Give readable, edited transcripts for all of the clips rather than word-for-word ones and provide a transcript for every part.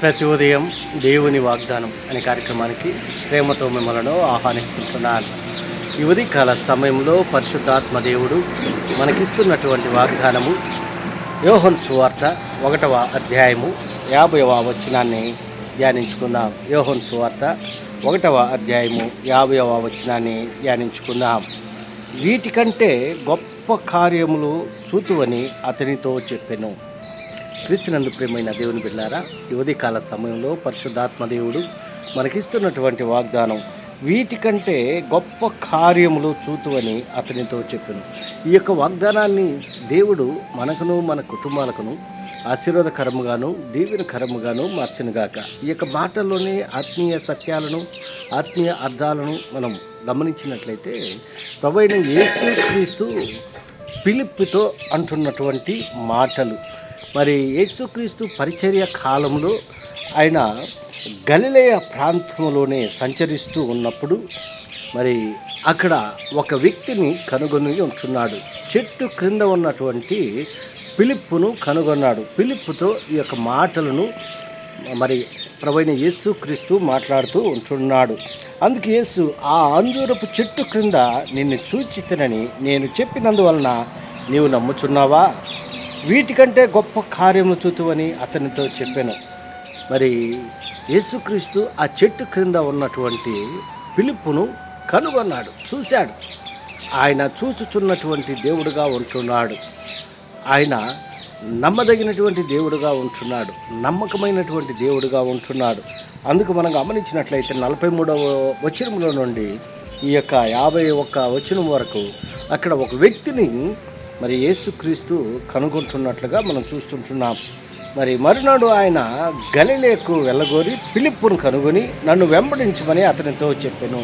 ప్రతి ఉదయం దేవుని వాగ్దానం అనే కార్యక్రమానికి ప్రేమతో మిమ్మల్ని ఆహ్వానిస్తున్నాను. ఈ ఉదయకాల సమయంలో పరిశుద్ధాత్మ దేవుడు మనకిస్తున్నటువంటి వాగ్దానము యోహను సువార్త 1వ అధ్యాయము 50వ వచనాన్ని ధ్యానించుకుందాం. యోహను సువార్త 1వ అధ్యాయము 50వ వచనాన్ని ధ్యానించుకుందాం. వీటికంటే గొప్ప కార్యములు చూతువని అతనితో చెప్పెను. క్రీస్తునందు ప్రియమైన దేవుని బిడ్డలారా, ఈ ఉదయకాల సమయంలో పరిశుద్ధాత్మ దేవుడు మనకిస్తున్నటువంటి వాగ్దానం వీటికంటే గొప్ప కార్యములు చూతువని అతనితో చెప్పెను. ఈ యొక్క వాగ్దానాన్ని దేవుడు మనకును మన కుటుంబాలకును ఆశీర్వాదకరముగాను దీవెనకరముగాను మార్చనుగాక. ఈ యొక్క మాటల్లోని ఆత్మీయ సత్యాలను ఆత్మీయ అర్థాలను మనం గమనించినట్లయితే ప్రభువైన యేసుక్రీస్తు ఫిలిప్పుతో అంటున్నటువంటి మాటలు. మరి యేసుక్రీస్తు పరిచర్య కాలంలో ఆయన గలిలయ ప్రాంతంలోనే సంచరిస్తూ ఉన్నప్పుడు మరి అక్కడ ఒక వ్యక్తిని కనుగొని ఉంటున్నాడు. చెట్టు క్రింద ఉన్నటువంటి ఫిలిప్పును కనుగొన్నాడు. ఫిలిప్పుతో ఈ యొక్క మాటలను మరి ప్రభువైన యేసుక్రీస్తు మాట్లాడుతూ ఉంటున్నాడు. అందుకు యేసు, ఆ అంజూరపు చెట్టు క్రింద నిన్ను చూచితినని నేను చెప్పినందువలన నీవు నమ్ముచున్నావా? వీటికంటే గొప్ప కార్యము చూతువని అతనితో చెప్పాను. మరి యేసుక్రీస్తు ఆ చెట్టు క్రింద ఉన్నటువంటి ఫిలిప్పును కనుగొన్నాడు, చూశాడు. ఆయన చూచుచున్నటువంటి దేవుడుగా ఉంటున్నాడు. ఆయన నమ్మదగినటువంటి దేవుడుగా ఉంటున్నాడు, నమ్మకమైనటువంటి దేవుడుగా ఉంటున్నాడు. అందుకు మనం గమనించినట్లయితే 43వ వచనంలో నుండి ఈ యొక్క 51వ వచనం వరకు అక్కడ ఒక వ్యక్తిని మరి యేసుక్రీస్తు కనుగొంటున్నట్లుగా మనం చూస్తుంటున్నాం. మరి మరునాడు ఆయన గలిలయకు వెళ్ళగోరి ఫిలిప్పును కనుగొని నన్ను వెంబడించమని అతనితో చెప్పాను.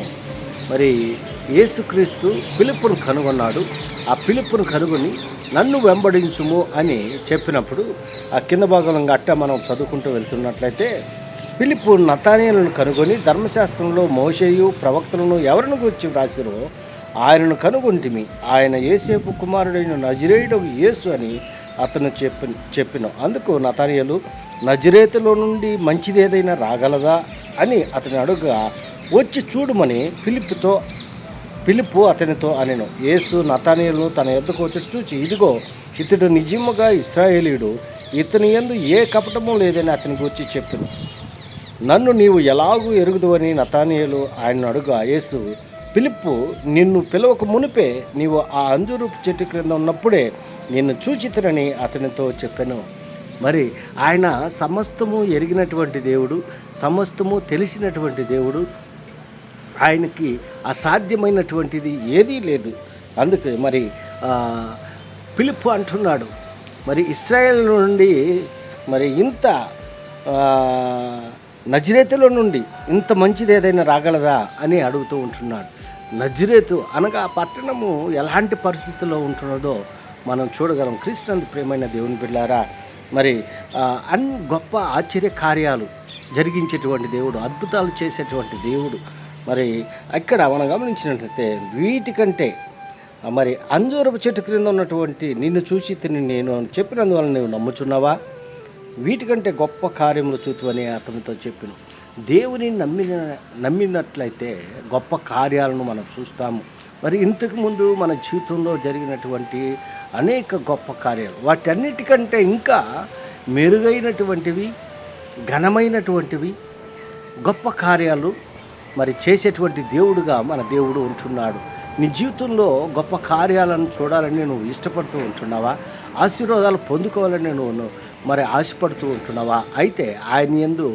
మరి యేసుక్రీస్తు ఫిలిప్పును కనుగొన్నాడు. ఆ ఫిలిప్పును కనుగొని నన్ను వెంబడించుము అని చెప్పినప్పుడు ఆ కింద భాగంలో అట్ట మనం చదువుకుంటూ వెళ్తున్నట్లయితే ఫిలిప్పు నతానీయులను కనుగొని ధర్మశాస్త్రంలో మోషేయు ప్రవక్తలను ఎవరిని గురించి వ్రాసిరో ఆయనను కనుగొంటిమి. ఆయన యేసేపు కుమారుడైన నజరేయుడు యేసు అని అతను చెప్పిన. అందుకు నతానీయులు, నజరేతులో నుండి మంచిది ఏదైనా రాగలదా అని అతని అడుగుగా వచ్చి చూడమని ఫిలిప్పు అతనితో అనెను. యేసు నతానీయులను తన యొద్దకు వచ్చి చూచి, ఇదిగో ఇతడు నిజముగా ఇశ్రాయేలీయుడు, ఇతని యందు ఏ కపటము లేదని అతని గురించి చెప్పెను. నన్ను నీవు ఎలాగూ ఎరుగుదువని నతానీయులు ఆయనను అడుగా, యేసు, ఫిలిప్పు నిన్ను పిలవక మునిపే నీవు ఆ అంజూరపు చెట్టు క్రింద ఉన్నప్పుడే నిన్ను చూచితినని అతనితో చెప్పాను. మరి ఆయన సమస్తము ఎరిగినటువంటి దేవుడు, సమస్తము తెలిసినటువంటి దేవుడు. ఆయనకి అసాధ్యమైనటువంటిది ఏదీ లేదు. అందుకే మరి ఫిలిప్పు అంటున్నాడు, మరి ఇశ్రాయేల్ నుండి మరి ఇంత నజరేతులో నుండి ఇంత మంచిది ఏదైనా రాగలదా అని అడుగుతూ ఉంటున్నాడు. నజరేతు అనగా పట్టణము ఎలాంటి పరిస్థితుల్లో ఉంటున్నదో మనం చూడగలం. క్రీస్తునందు ప్రియమైన దేవుని బిడ్డలారా, మరి గొప్ప ఆశ్చర్య కార్యాలు జరిగించేటువంటి దేవుడు, అద్భుతాలు చేసేటువంటి దేవుడు. మరి అక్కడ మనం గమనించినట్లయితే వీటికంటే మరి అంజూరపు చెట్టు క్రింద ఉన్నటువంటి నిన్ను చూసి నేను చెప్పినందువల్ల నువ్వు నమ్ముచున్నావా? వీటికంటే గొప్ప కార్యములు చూతువని అతనితో చెప్పాను. దేవుని నమ్మినట్లయితే గొప్ప కార్యాలను మనం చూస్తాము. మరి ఇంతకుముందు మన జీవితంలో జరిగినటువంటి అనేక గొప్ప కార్యాలు, వాటన్నిటికంటే ఇంకా మెరుగైనటువంటివి, ఘనమైనటువంటివి గొప్ప కార్యాలు మరి చేసేటువంటి దేవుడుగా మన దేవుడు ఉంటున్నాడు. నీ జీవితంలో గొప్ప కార్యాలను చూడాలని నువ్వు ఇష్టపడుతూ ఉంటున్నావా? ఆశీర్వాదాలు పొందుకోవాలని నువ్వు మరి ఆశపడుతూ ఉంటున్నావా? అయితే ఆయన యందు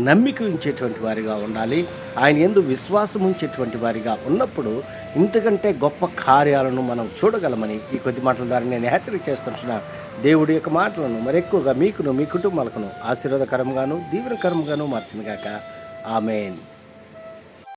నమ్మిక ఉంచేటువంటి వారిగా ఉండాలి. ఆయన యందు విశ్వాసం ఉంచేటువంటి వారిగా ఉన్నప్పుడు ఇంతకంటే గొప్ప కార్యాలను మనం చూడగలమని ఈ కొద్ది మాటల ద్వారా నేను హెచ్చరిక చేస్తుంటున్నాను. దేవుడి యొక్క మాటలను మరి ఎక్కువగా మీకును మీ కుటుంబాలకును ఆశీర్వాదకరంగాను దీవెనకరంగాను మార్చినగాక. ఆమేన్.